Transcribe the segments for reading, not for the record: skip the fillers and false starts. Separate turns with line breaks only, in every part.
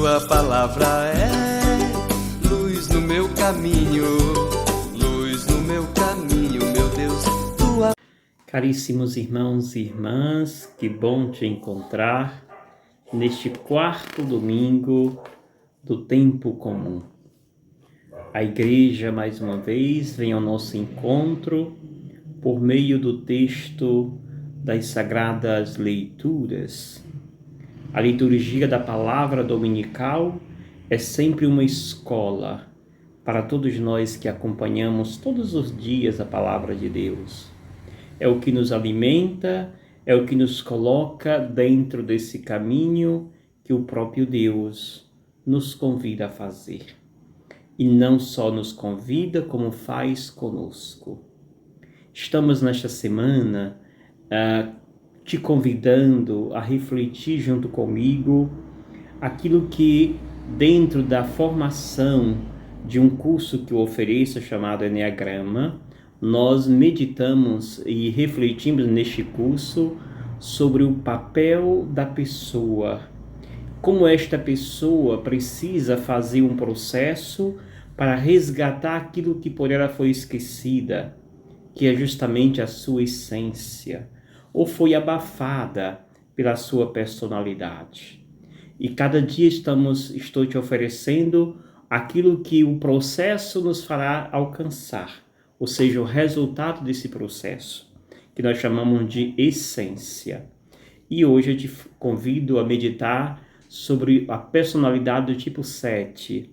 tua palavra é luz no meu caminho, luz no meu caminho, meu Deus, tua...
Caríssimos irmãos e irmãs, que bom te encontrar neste quarto domingo do tempo comum. A Igreja, mais uma vez, vem ao nosso encontro por meio do texto das Sagradas Leituras. A liturgia da palavra dominical é sempre uma escola para todos nós que acompanhamos todos os dias a palavra de Deus. É o que nos alimenta, é o que nos coloca dentro desse caminho que o próprio Deus nos convida a fazer. E não só nos convida, como faz conosco. Estamos nesta semana te convidando a refletir junto comigo aquilo que, dentro da formação de um curso que eu ofereço chamado Enneagrama, nós meditamos e refletimos neste curso sobre o papel da pessoa, como esta pessoa precisa fazer um processo para resgatar aquilo que por ela foi esquecida, que é justamente a sua essência, ou foi abafada pela sua personalidade. E cada dia estou te oferecendo aquilo que o processo nos fará alcançar, ou seja, o resultado desse processo, que nós chamamos de essência. E hoje eu te convido a meditar sobre a personalidade do tipo 7.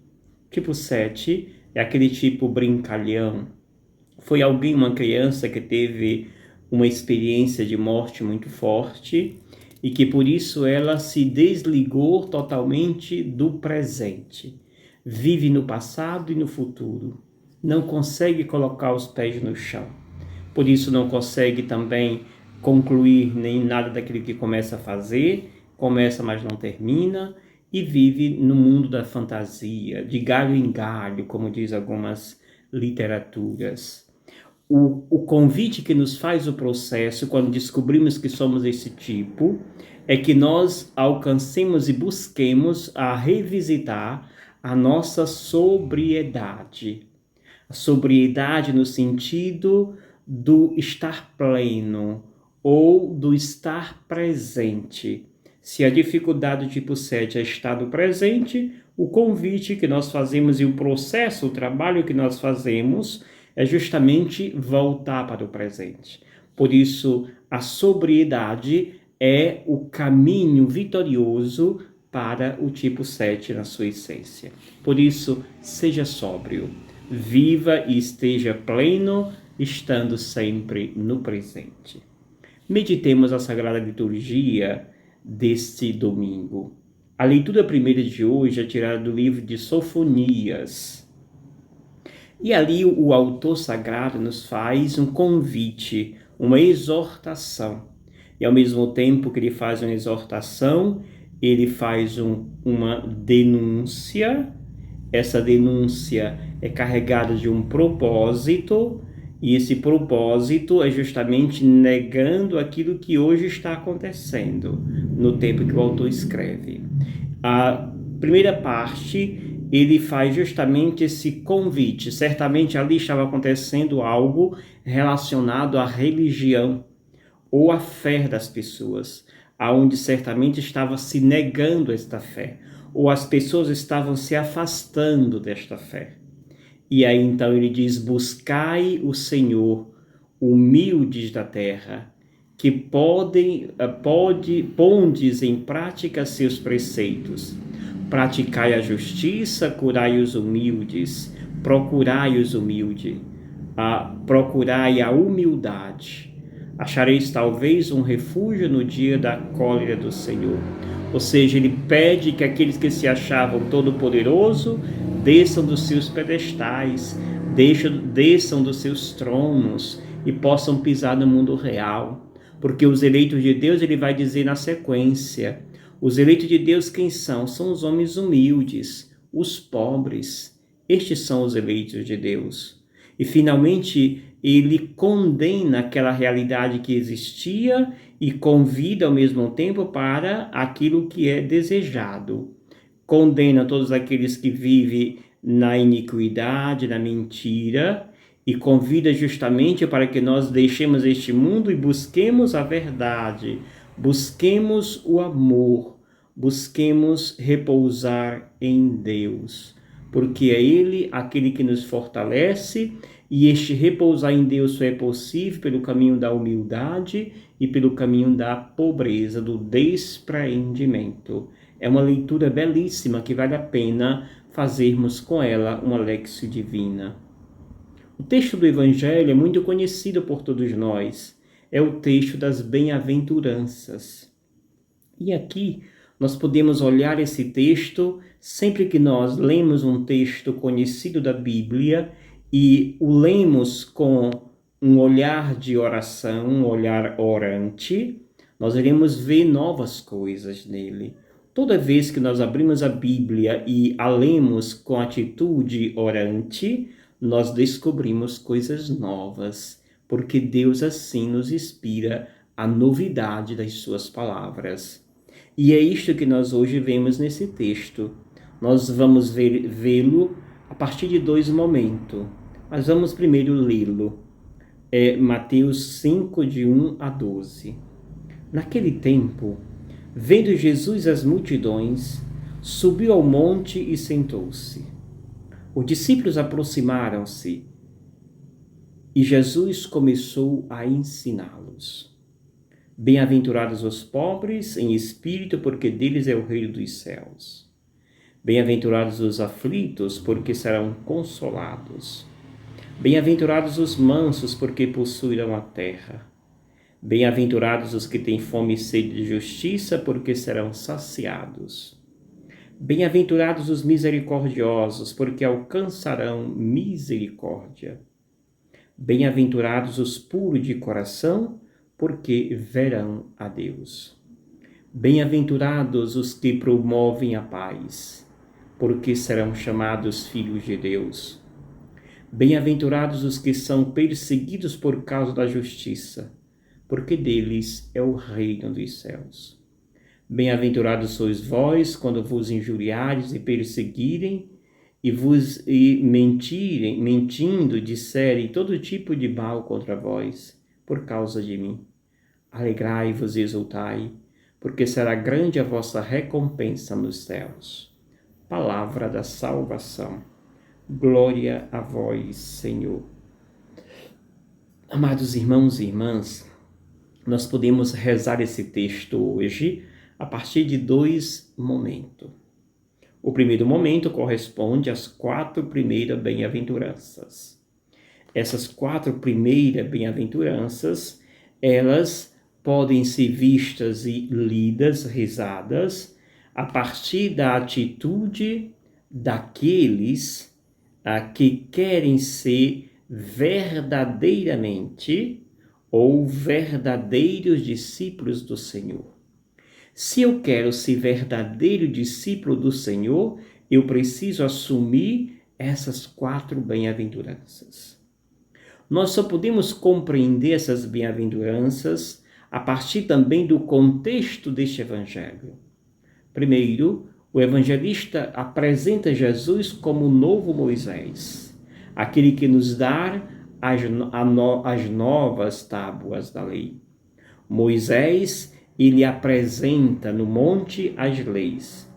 Tipo 7 é aquele tipo brincalhão. Foi uma criança que teve uma experiência de morte muito forte e que por isso ela se desligou totalmente do presente. Vive no passado e no futuro. Não consegue colocar os pés no chão. Por isso não consegue também concluir nem nada daquilo que começa a fazer, começa mas não termina, e vive no mundo da fantasia, de galho em galho, como diz algumas literaturas. O convite que nos faz o processo, quando descobrimos que somos esse tipo, é que nós alcancemos e busquemos a revisitar a nossa sobriedade. A sobriedade no sentido do estar pleno ou do estar presente. Se a dificuldade do tipo 7 é estar no presente, o convite que nós fazemos e o processo, o trabalho que nós fazemos é justamente voltar para o presente. Por isso, a sobriedade é o caminho vitorioso para o tipo 7 na sua essência. Por isso, seja sóbrio, viva e esteja pleno, estando sempre no presente. Meditemos a Sagrada Liturgia deste domingo. A leitura primeira de hoje é tirada do livro de Sofonias. E ali o autor sagrado nos faz um convite, uma exortação. E ao mesmo tempo que ele faz uma exortação, ele faz uma denúncia. Essa denúncia é carregada de um propósito, e esse propósito é justamente negando aquilo que hoje está acontecendo, no tempo que o autor escreve. A primeira parte, ele faz justamente esse convite. Certamente ali estava acontecendo algo relacionado à religião ou à fé das pessoas, aonde certamente estava se negando esta fé, ou as pessoas estavam se afastando desta fé. E aí então ele diz: buscai o Senhor, humildes da terra, que pondes em prática seus preceitos. Praticai a justiça, curai os humildes, procurai os humildes, procurai a humildade. Achareis talvez um refúgio no dia da cólera do Senhor. Ou seja, ele pede que aqueles que se achavam todo-poderoso desçam dos seus pedestais, desçam dos seus tronos e possam pisar no mundo real. Porque os eleitos de Deus, ele vai dizer na sequência, os eleitos de Deus quem são? São os homens humildes, os pobres. Estes são os eleitos de Deus. E finalmente ele condena aquela realidade que existia e convida ao mesmo tempo para aquilo que é desejado. condena todos aqueles que vivem na iniquidade, na mentira, e convida justamente para que nós deixemos este mundo e busquemos a verdade, busquemos o amor, busquemos repousar em Deus, porque é Ele aquele que nos fortalece, e este repousar em Deus só é possível pelo caminho da humildade e pelo caminho da pobreza, do despreendimento. É uma leitura belíssima que vale a pena fazermos com ela uma Lexio Divina. O texto do Evangelho é muito conhecido por todos nós. É o texto das bem-aventuranças. E aqui nós podemos olhar esse texto sempre que nós lemos um texto conhecido da Bíblia e o lemos com um olhar de oração, um olhar orante, nós iremos ver novas coisas nele. Toda vez que nós abrimos a Bíblia e a lemos com atitude orante, nós descobrimos coisas novas, porque Deus assim nos inspira a novidade das suas palavras. E é isto que nós hoje vemos nesse texto. Nós vamos vê-lo a partir de 2 momentos, mas vamos primeiro lê-lo. É Mateus 5, de 1 a 12. Naquele tempo, vendo Jesus as multidões, subiu ao monte e sentou-se. Os discípulos aproximaram-se e Jesus começou a ensiná-los. Bem-aventurados os pobres em espírito, porque deles é o reino dos céus. Bem-aventurados os aflitos, porque serão consolados. Bem-aventurados os mansos, porque possuirão a terra. Bem-aventurados os que têm fome e sede de justiça, porque serão saciados. Bem-aventurados os misericordiosos, porque alcançarão misericórdia. Bem-aventurados os puros de coração, porque verão a Deus. Bem-aventurados os que promovem a paz, porque serão chamados filhos de Deus. Bem-aventurados os que são perseguidos por causa da justiça, porque deles é o reino dos céus. Bem-aventurados sois vós, quando vos injuriares e perseguirem, e mentindo, disserem todo tipo de mal contra vós, por causa de mim. Alegrai-vos e exultai, porque será grande a vossa recompensa nos céus. Palavra da salvação. Glória a vós, Senhor. Amados irmãos e irmãs, nós podemos rezar esse texto hoje a partir de 2 momentos. O primeiro momento corresponde às 4 primeiras bem-aventuranças. Essas 4 primeiras bem-aventuranças, elas podem ser vistas e lidas, rezadas, a partir da atitude daqueles que querem ser verdadeiramente ou verdadeiros discípulos do Senhor. Se eu quero ser verdadeiro discípulo do Senhor, eu preciso assumir essas 4 bem-aventuranças. Nós só podemos compreender essas bem-aventuranças a partir também do contexto deste evangelho. Primeiro, o evangelista apresenta Jesus como o novo Moisés, aquele que nos dá as novas tábuas da lei. Moisés, ele apresenta no monte as leis.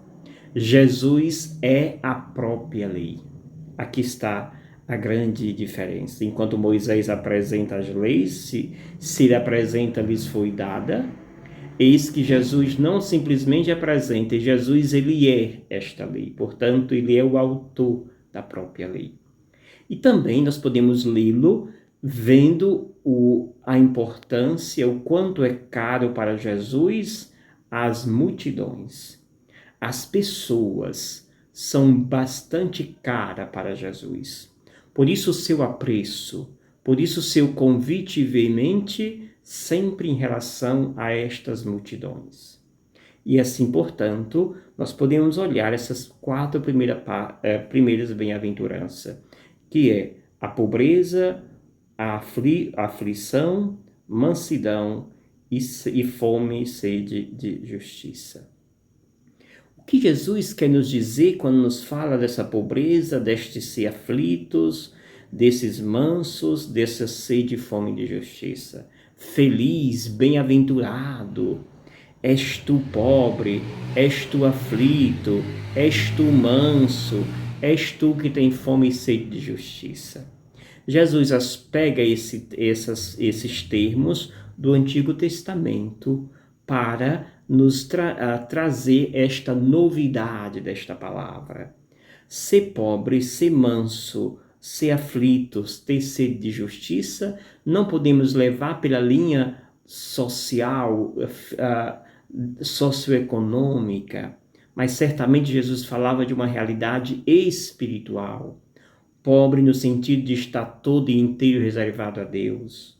Jesus é a própria lei. Aqui está a grande diferença. Enquanto Moisés apresenta as leis, se ele apresenta, lhes foi dada. Eis que Jesus não simplesmente apresenta, Jesus ele é esta lei. Portanto, ele é o autor da própria lei. E também nós podemos lê-lo vendo a importância, o quanto é caro para Jesus as multidões. As pessoas são bastante caras para Jesus. Por isso o seu apreço, por isso o seu convite veemente, sempre em relação a estas multidões. E assim, portanto, nós podemos olhar essas 4 primeiras bem-aventuranças, que é a pobreza, a aflição, mansidão e fome e sede de justiça. que Jesus quer nos dizer quando nos fala dessa pobreza, destes ser aflitos, desses mansos, dessa sede e fome de justiça? Feliz, bem-aventurado, és tu pobre, és tu aflito, és tu manso, és tu que tem fome e sede de justiça. Jesus pega esses termos do Antigo Testamento para nos trazer esta novidade desta palavra. Ser pobre, ser manso, ser aflitos, ter sede de justiça, não podemos levar pela linha social, socioeconômica, mas certamente Jesus falava de uma realidade espiritual. Pobre no sentido de estar todo e inteiro reservado a Deus.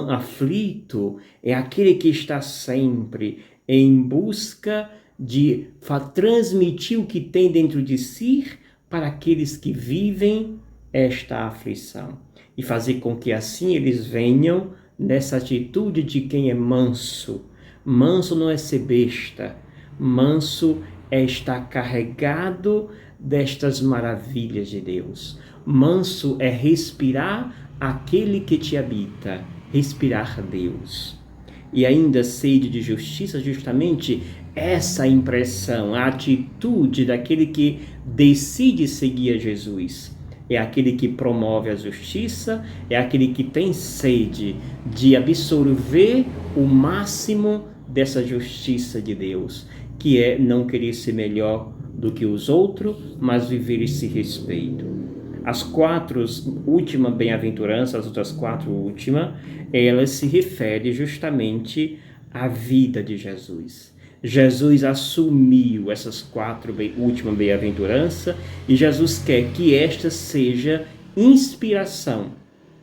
Aflito é aquele que está sempre em busca de transmitir o que tem dentro de si para aqueles que vivem esta aflição e fazer com que assim eles venham nessa atitude de quem é manso. Manso não é ser besta, manso é estar carregado destas maravilhas de Deus. Manso é respirar aquele que te habita, respirar Deus. E ainda sede de justiça, justamente essa impressão, a atitude daquele que decide seguir a Jesus. É aquele que promove a justiça, é aquele que tem sede de absorver o máximo dessa justiça de Deus, que é não querer ser melhor do que os outros, mas viver esse respeito. As 4 últimas bem-aventuranças, as outras 4 últimas, elas se referem justamente à vida de Jesus. Jesus assumiu essas 4 últimas bem-aventuranças e Jesus quer que esta seja inspiração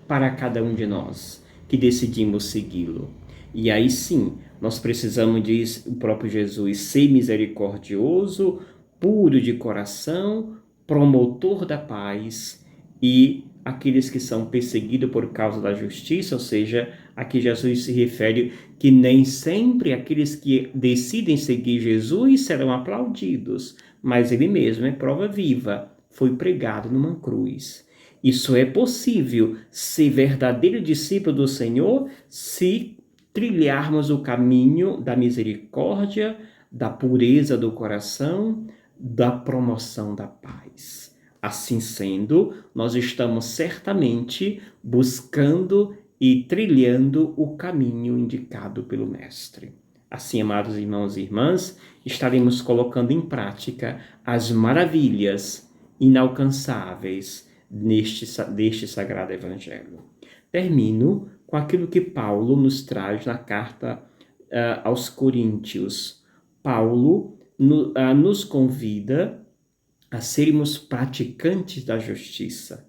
para cada um de nós que decidimos segui-lo. E aí sim, nós precisamos, diz o próprio Jesus, ser misericordioso, puro de coração, promotor da paz, e aqueles que são perseguidos por causa da justiça, ou seja, aqui Jesus se refere que nem sempre aqueles que decidem seguir Jesus serão aplaudidos, mas ele mesmo é prova viva, foi pregado numa cruz. Isso é possível ser verdadeiro discípulo do Senhor se trilharmos o caminho da misericórdia, da pureza do coração, da promoção da paz. Assim sendo, nós estamos certamente buscando e trilhando o caminho indicado pelo Mestre. Assim, amados irmãos e irmãs, estaremos colocando em prática as maravilhas inalcançáveis deste Sagrado Evangelho. Termino com aquilo que Paulo nos traz na carta aos Coríntios. Paulo nos convida a sermos praticantes da justiça,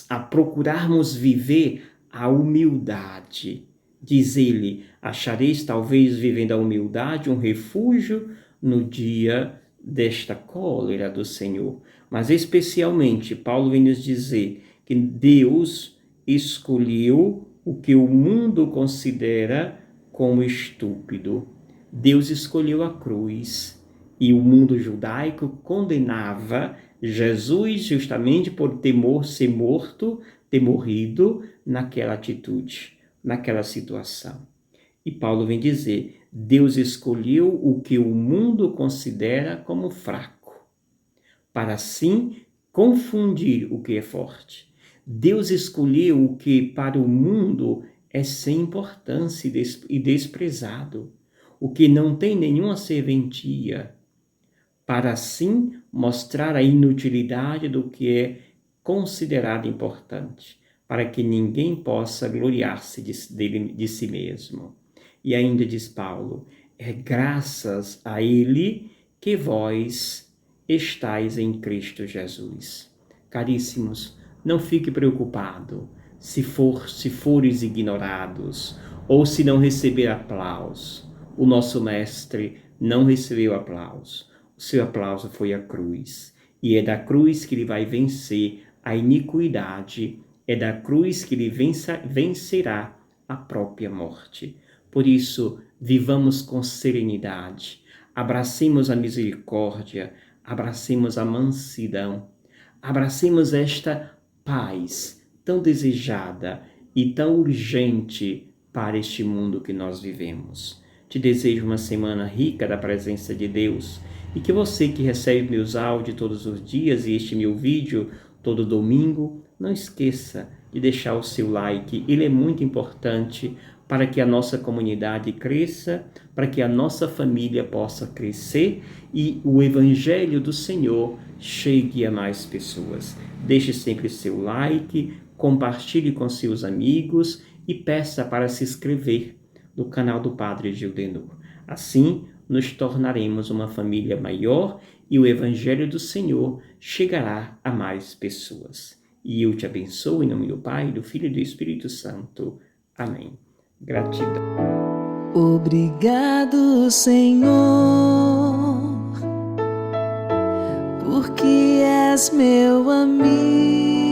a procurarmos viver a humildade. Diz ele, achareis talvez vivendo a humildade um refúgio no dia desta cólera do Senhor. Mas especialmente, Paulo vem nos dizer que Deus escolheu o que o mundo considera como estúpido. Deus escolheu a cruz e o mundo judaico condenava Jesus justamente por ser morto, ter morrido naquela atitude, naquela situação. E Paulo vem dizer, Deus escolheu o que o mundo considera como fraco, para assim confundir o que é forte. Deus escolheu o que para o mundo é sem importância e desprezado, o que não tem nenhuma serventia, para assim mostrar a inutilidade do que é considerado importante, para que ninguém possa gloriar-se de si mesmo. E ainda diz Paulo, é graças a ele que vós estáis em Cristo Jesus. Caríssimos, não fique preocupado se fores ignorados ou se não receber aplauso. O nosso mestre não recebeu aplauso. O seu aplauso foi a cruz. E é da cruz que ele vai vencer a iniquidade. É da cruz que ele vencerá a própria morte. Por isso, vivamos com serenidade. Abracemos a misericórdia, abracemos a mansidão, abracemos esta paz tão desejada e tão urgente para este mundo que nós vivemos. Te desejo uma semana rica da presença de Deus e que você que recebe meus áudios todos os dias e este meu vídeo todo domingo, não esqueça de deixar o seu like. Ele é muito importante para que a nossa comunidade cresça, para que a nossa família possa crescer e o Evangelho do Senhor chegue a mais pessoas. Deixe sempre seu like, compartilhe com seus amigos e peça para se inscrever no canal do Padre Gildenor. Assim, nos tornaremos uma família maior e o Evangelho do Senhor chegará a mais pessoas. E eu te abençoo em nome do Pai, do Filho e do Espírito Santo. Amém. Gratidão.
Obrigado, Senhor, porque és meu amigo.